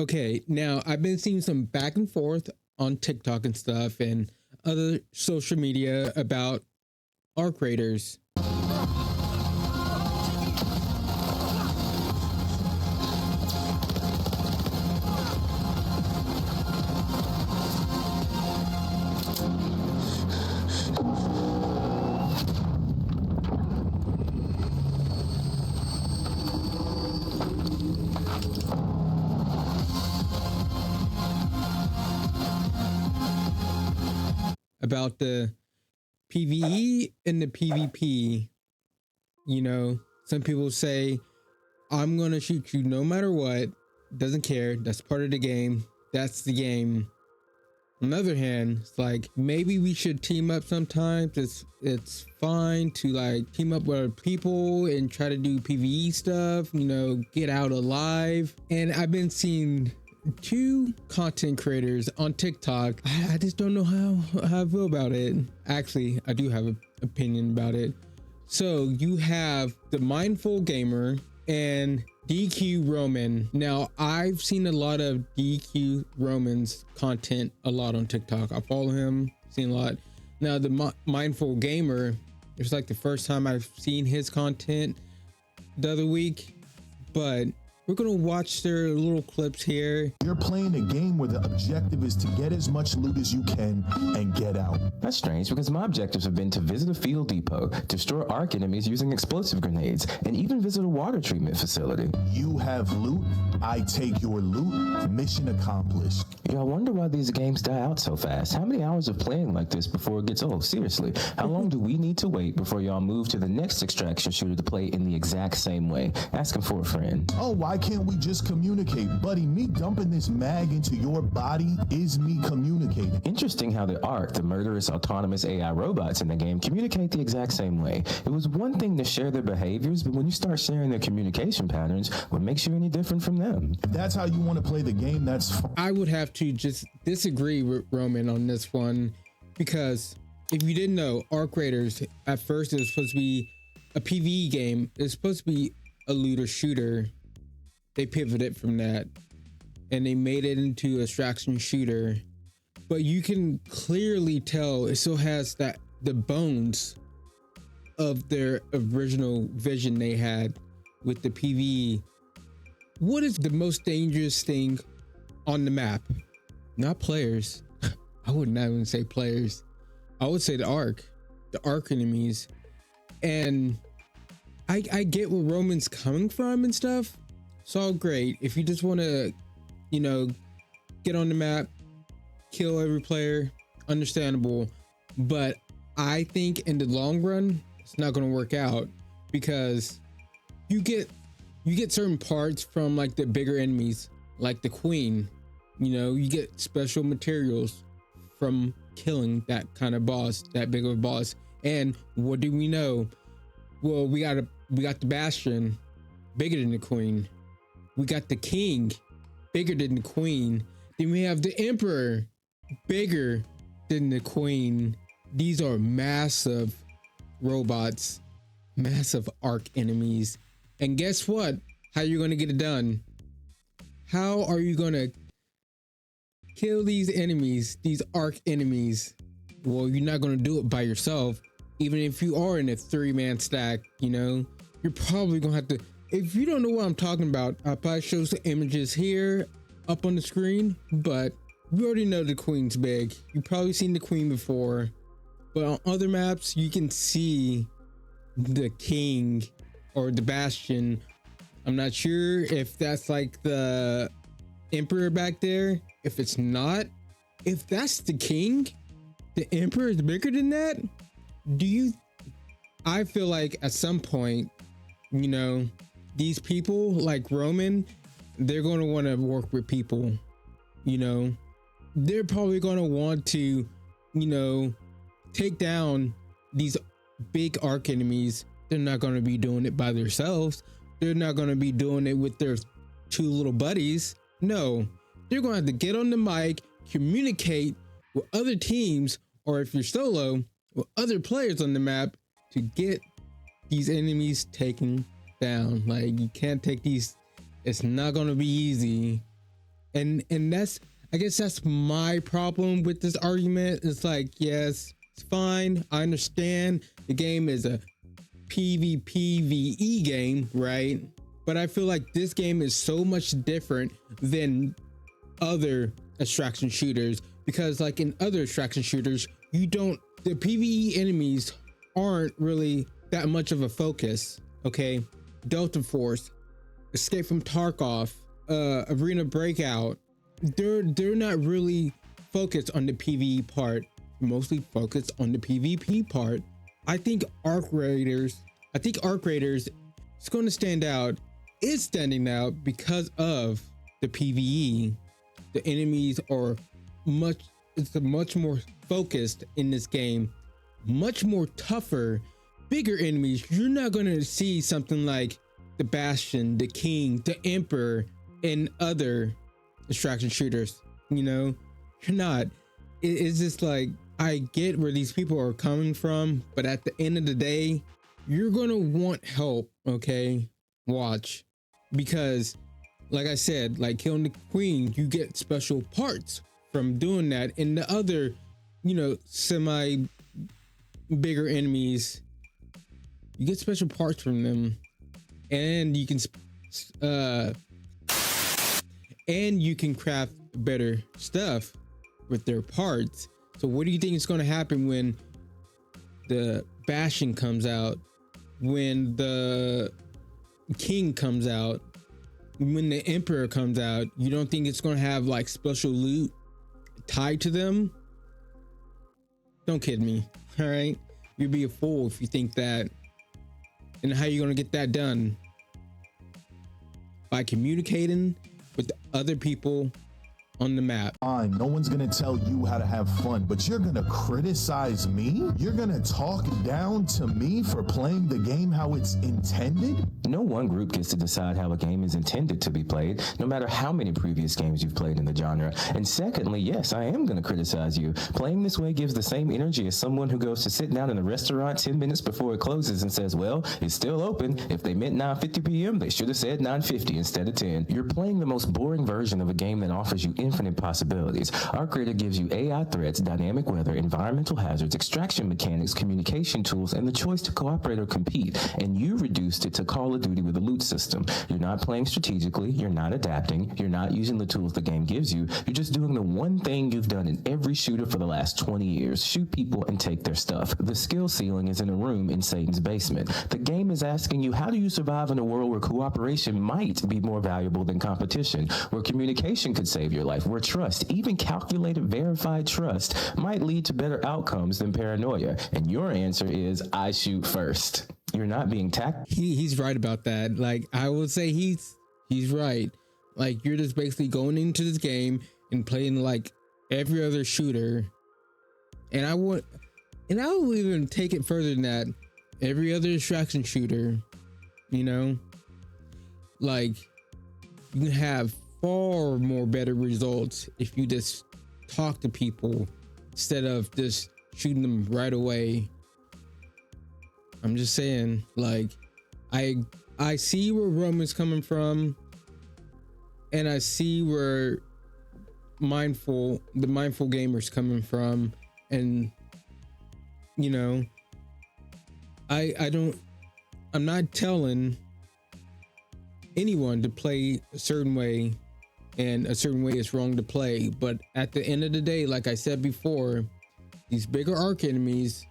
Okay, now I've been seeing some back and forth on TikTok and stuff and other social media about arc raiders. About the PvE and the PvP. You know, some people say, I'm gonna shoot you no matter what, doesn't care, that's part of the game, that's the game. On the other hand, it's like maybe we should team up sometimes. It's fine to like team up with other people and try to do PvE stuff, you know, get out alive. And I've been seeing two content creators on TikTok. I just don't know how I feel about it. Actually, I do have an opinion about it. So you have the Mindful Gamer and DQ Roman. Now, I've seen a lot of DQ Roman's content a lot on TikTok. I follow him, seen a lot. Now, the Mindful Gamer, it's like the first time I've seen his content the other week, but we're gonna watch their little clips here. You're playing a game where the objective is to get as much loot as you can and get out. That's strange because my objectives have been to visit a field depot, destroy arc enemies using explosive grenades, and even visit a water treatment facility. You have loot, I take your loot, mission accomplished. Yeah, I wonder why these games die out so fast. How many hours of playing like this before it gets old? Seriously, how long do we need to wait before y'all move to the next extraction shooter to play in the exact same way? Asking for a friend. Oh, why can't we just communicate? Buddy, me dumping this mag into your body is me communicating. Interesting how the ARC, the murderous autonomous AI robots in the game, communicate the exact same way. It was one thing to share their behaviors, but when you start sharing their communication patterns, what makes you any different from them? If that's how you want to play the game, that's fine. I would have to just disagree with Roman on this one, because if you didn't know, Arc Raiders at first it was supposed to be a PvE game. It's supposed to be a looter shooter. They pivoted from that and they made it into a extraction shooter, but you can clearly tell it still has the bones of their original vision they had with the PvE. What is the most dangerous thing on the map? Not players. I would not even say players. I would say the arc enemies. And I get where Roman's coming from and stuff. It's all great. If you just want to, you know, get on the map, kill every player, understandable. But I think in the long run, it's not going to work out, because you get certain parts from like the bigger enemies, like the Queen. You know, you get special materials from killing that kind of boss, that big of a boss. And what do we know? Well, we got the Bastion, bigger than the Queen. We got the King, bigger than the Queen. Then we have the Emperor, bigger than the Queen. These are massive robots, massive arc enemies. And guess what? How are you going to get it done? How are you going to kill these enemies, these arc enemies? Well, you're not going to do it by yourself. Even if you are in a 3-man stack, you know, you're probably going to have to. If you don't know what I'm talking about, I'll probably show some images here up on the screen, but you already know the Queen's big. You've probably seen the Queen before, but on other maps, you can see the King or the Bastion. I'm not sure if that's like the Emperor back there. If it's not, if that's the King, the Emperor is bigger than that. I feel like at some point, you know, these people like Roman, they're going to want to work with people. You know, they're probably going to want to, you know, take down these big arc enemies. They're not going to be doing it by themselves. They're not going to be doing it with their 2 little buddies. No, they're going to have to get on the mic, communicate with other teams, or if you're solo, with other players on the map to get these enemies taken down. Like, you can't take these. It's not going to be easy. And that's, I guess that's my problem with this argument. It's like, yes, it's fine. I understand the game is a PvPvE game, right? But I feel like this game is so much different than other extraction shooters, because like in other extraction shooters, the PvE enemies aren't really that much of a focus. Okay, Delta Force, Escape from Tarkov, Arena Breakout, they're not really focused on the PvE part, mostly focused on the PvP part. I think Arc Raiders is going to stand out. It's standing out because of the PvE. The enemies are much more focused in this game, much more tougher, bigger enemies. You're not going to see something like the Bastion, the King, the Emperor in other extraction shooters. You know, you're not. It's just like, I get where these people are coming from, but at the end of the day, you're going to want help. Okay, watch, because like I said, like killing the Queen, you get special parts from doing that. And the other, semi bigger enemies, you get special parts from them, and you can craft better stuff with their parts. So what do you think is going to happen when the Bastion comes out, when the King comes out, when the Emperor comes out? You don't think it's going to have like special loot tied to them? Don't kid me. All right, you'd be a fool if you think that. And how are you going to get that done? By communicating with the other people on the map. Fine, no one's gonna tell you how to have fun, but you're gonna criticize me? You're gonna talk down to me for playing the game how it's intended? No one group gets to decide how a game is intended to be played, no matter how many previous games you've played in the genre. And secondly, yes, I am going to criticize you. Playing this way gives the same energy as someone who goes to sit down in a restaurant 10 minutes before it closes and says, well, it's still open. If they meant 9:50 p.m., they should have said 9:50 instead of 10. You're playing the most boring version of a game that offers you infinite possibilities. Our creator gives you AI threats, dynamic weather, environmental hazards, extraction mechanics, communication tools, and the choice to cooperate or compete. And you reduced it to Call of Duty with a loot system. You're not playing strategically, you're not adapting, you're not using the tools the game gives you, you're just doing the one thing you've done in every shooter for the last 20 years, shoot people and take their stuff. The skill ceiling is in a room in Satan's basement. The game is asking you, how do you survive in a world where cooperation might be more valuable than competition, where communication could save your life, where trust, even calculated, verified trust, might lead to better outcomes than paranoia? And your answer is, I shoot first. You're not being He's right about that. Like, I would say he's right. Like, you're just basically going into this game and playing like every other shooter. And I will even take it further than that. Every other extraction shooter, like, you can have far more better results if you just talk to people instead of just shooting them right away. I'm just saying, like, I see where Roman's coming from, and I see where the mindful gamer's coming from, and I'm not telling anyone to play a certain way, and a certain way is wrong to play. But at the end of the day, like I said before, these bigger arc enemies,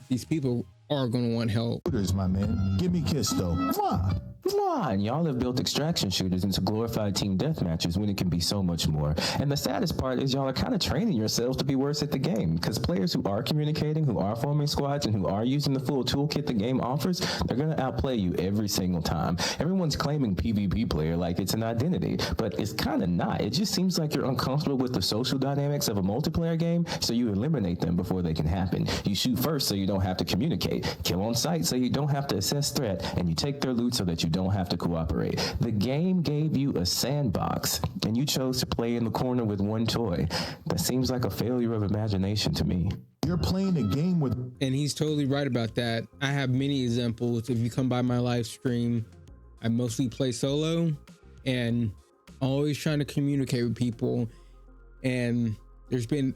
these people are going to want help. My man, give me a kiss though. Mwah. Come on, y'all have built extraction shooters into glorified team deathmatches when it can be so much more. And the saddest part is y'all are kind of training yourselves to be worse at the game, because players who are communicating, who are forming squads, and who are using the full toolkit the game offers, they're going to outplay you every single time. Everyone's claiming PvP player like it's an identity, but it's kind of not. It just seems like you're uncomfortable with the social dynamics of a multiplayer game, so you eliminate them before they can happen. You shoot first so you don't have to communicate, kill on sight so you don't have to assess threat, and you take their loot so that you don't have to cooperate. The game gave you a sandbox, and you chose to play in the corner with one toy. That seems like a failure of imagination to me. You're playing a game with... And he's totally right about that. I have many examples. If you come by my live stream, I mostly play solo, and always trying to communicate with people. And there's been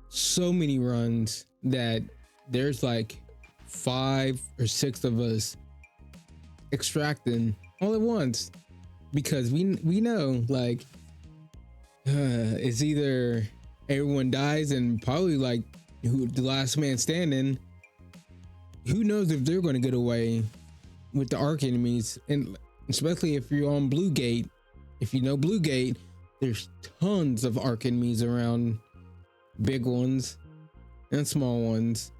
so many runs that there's like 5 or 6 of us extracting all at once, because we know like it's either everyone dies and probably like who the last man standing, who knows if they're going to get away with the arc enemies. And especially if you're on Blue Gate, if you know Blue Gate, there's tons of arc enemies around, big ones and small ones.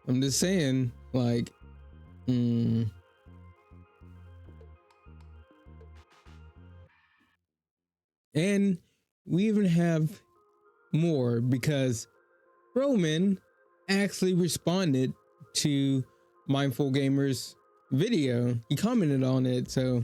I'm just saying, like, and we even have more, because Roman actually responded to Mindful Gamer's video. He commented on it, so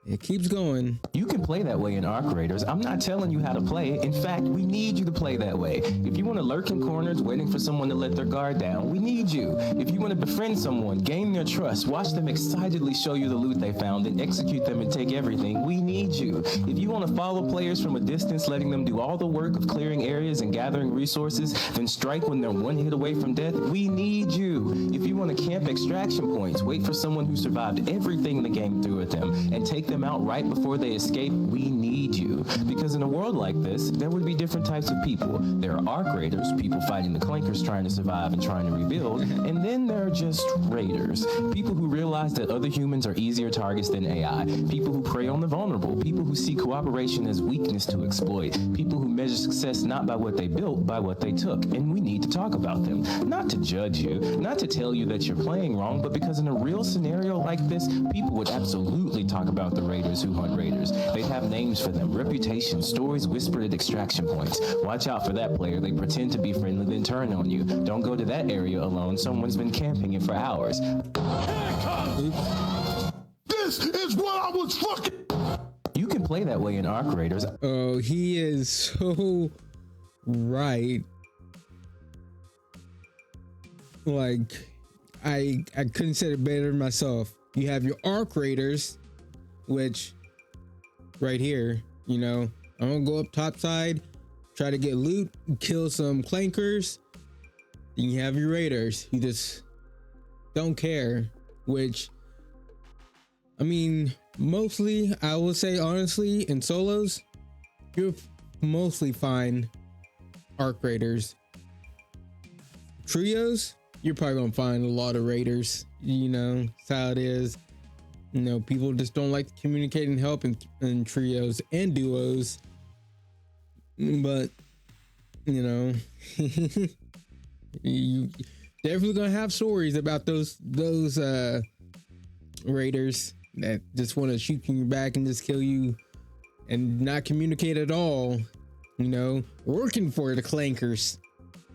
it keeps going. You can play that way in Arc Raiders. I'm not telling you how to play. In fact, we need you to play that way. If you want to lurk in corners waiting for someone to let their guard down, we need you. If you want to befriend someone, gain their trust, watch them excitedly show you the loot they found, then execute them and take everything, we need you. If you want to follow players from a distance, letting them do all the work of clearing areas and gathering resources, then strike when they're one hit away from death, we need you. If you want to camp extraction points, wait for someone who survived everything the game threw at them, and take them out right before they escape, we need you. Because in a world like this, there would be different types of people. There are Arc Raiders, people fighting the Clankers trying to survive and trying to rebuild, and then there are just Raiders, people who realize that other humans are easier targets than AI, people who prey on the vulnerable, people who see cooperation as weakness to exploit, people who measure success not by what they built, by what they took, and we need to talk about them. Not to judge you, not to tell you that you're playing wrong, but because in a real scenario like this, people would absolutely talk about the Raiders who hunt Raiders. They'd have names for them, reputations, stories whispered at extraction points. Watch out for that player. They pretend to be friendly, then turn on you. Don't go to that area alone. Someone's been camping it for hours. This is what I was fucking. You can play that way in Arc Raiders. Oh, he is so right. Like, I couldn't say it better myself. You have your Arc Raiders, which right here, you know, I'm gonna go up top side, try to get loot, kill some clankers. Then you have your Raiders, you just don't care, which, I mean, mostly, I will say honestly, in solos, you'll mostly find Arc Raiders. Trios, you're probably gonna find a lot of Raiders, you know, that's how it is. You know, people just don't like to communicate and help in trios and duos. But, you know, you definitely gonna have stories about those raiders that just want to shoot you in your back and just kill you and not communicate at all. You know, working for the clankers.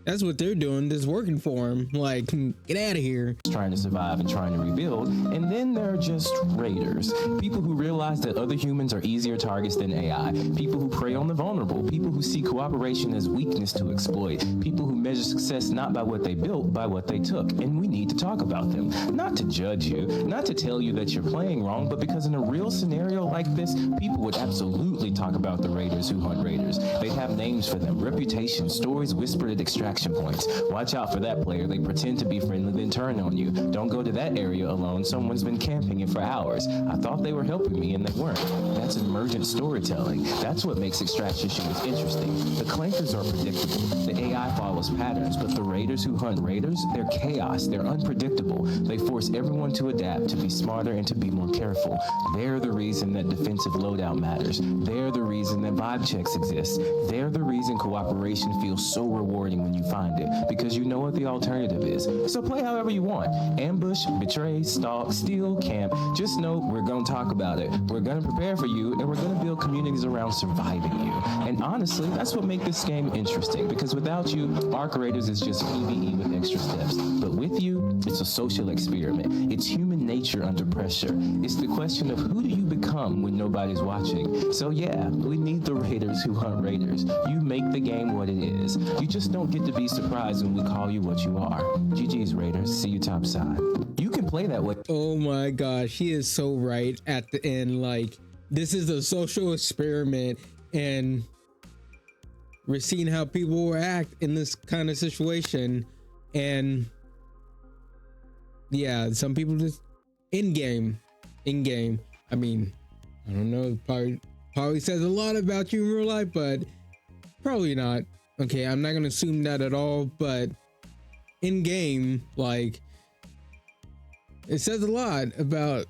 That's what they're doing, just working for them. Like, get out of here. Trying to survive and trying to rebuild. And then there are just Raiders, people who realize that other humans are easier targets than AI, people who prey on the vulnerable, people who see cooperation as weakness to exploit, people who measure success not by what they built, by what they took, and we need to talk about them. Not to judge you, not to tell you that you're playing wrong, but because in a real scenario like this, people would absolutely talk about the Raiders who hunt Raiders. They'd have names for them, reputations, stories whispered at extraction points. Watch out for that player. They pretend to be friendly, then turn on you. Don't go to that area alone. Someone's been camping it for hours. I thought they were helping me and they weren't. That's emergent storytelling. That's what makes extraction shooters interesting. The clankers are predictable. The AI follows patterns, but the Raiders who hunt Raiders, they're chaos. They're unpredictable. They force everyone to adapt, to be smarter, and to be more careful. They're the reason that defensive loadout matters. They're the reason that vibe checks exist. They're the reason cooperation feels so rewarding when you find it, because you know what the alternative is. So play however you want. Ambush, betray, stalk, steal, camp. Just know we're going to talk about it. We're going to prepare for you, and we're going to build communities around surviving you. And honestly, that's what makes this game interesting, because without you, Arc Raiders is just PvE with extra steps. But with you, it's a social experiment. It's human nature under pressure. It's the question of who do you become when nobody's watching. So yeah, we need the Raiders who hunt Raiders. You make the game what it is. You just don't get to be surprised when we call you what you are. GG's Raiders, see you topside. You can play that way. Oh my gosh, he is so right at the end. Like, this is a social experiment, and we're seeing how people will act in this kind of situation. And yeah, some people just in game. I mean, I don't know, probably says a lot about you in real life, but probably not. Okay, I'm not gonna assume that at all, but in game, like, it says a lot about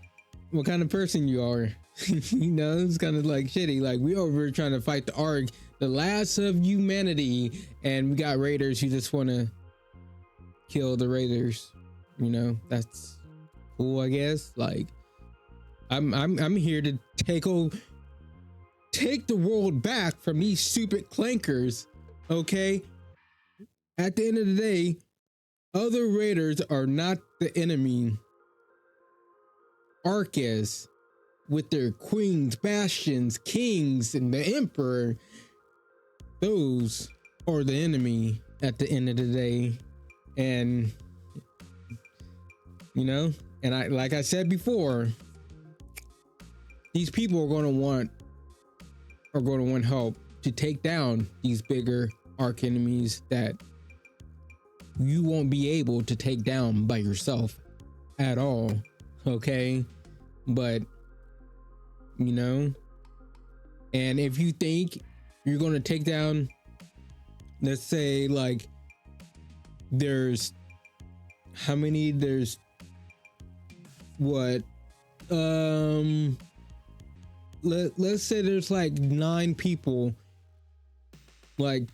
what kind of person you are. You know, it's kind of like shitty. Like, we over here trying to fight the Ark, the last of humanity, and we got raiders who just want to kill the raiders. You know, that's cool, I guess. Like, I'm here to take the world back from these stupid clankers. Okay, at the end of the day, other raiders are not the enemy. Ark is, with their queens, bastions, kings, and the emperor. Those are the enemy at the end of the day. And you know, and like I said before, these people are going to want help to take down these bigger arch enemies that you won't be able to take down by yourself at all. Okay, but you know, and if you think you're going to take down, let's say, like, there's how many, there's what, let's say there's like 9 people, like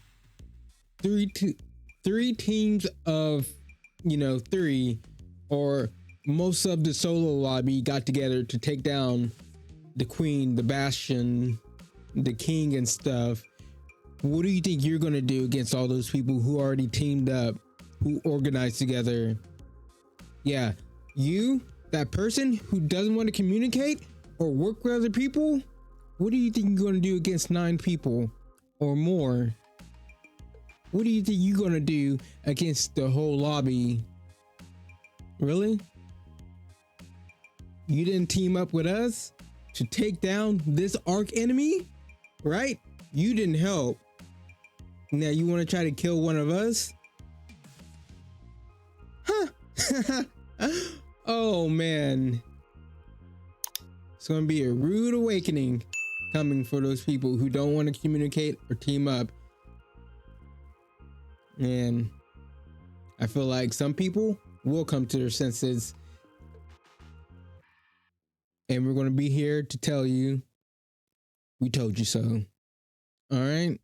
three teams of, you know, 3, or most of the solo lobby got together to take down the queen, the bastion, the king and stuff. What do you think you're gonna do against all those people who already teamed up, who organized together? Yeah, you, that person who doesn't want to communicate or work with other people, what do you think you're gonna do against 9 people or more? What do you think you're gonna do against the whole lobby? Really? You didn't team up with us to take down this arch enemy, right? You didn't help. Now you want to try to kill one of us? Huh? Oh man. It's going to be a rude awakening coming for those people who don't want to communicate or team up. And I feel like some people will come to their senses. And we're going to be here to tell you, we told you so. All right.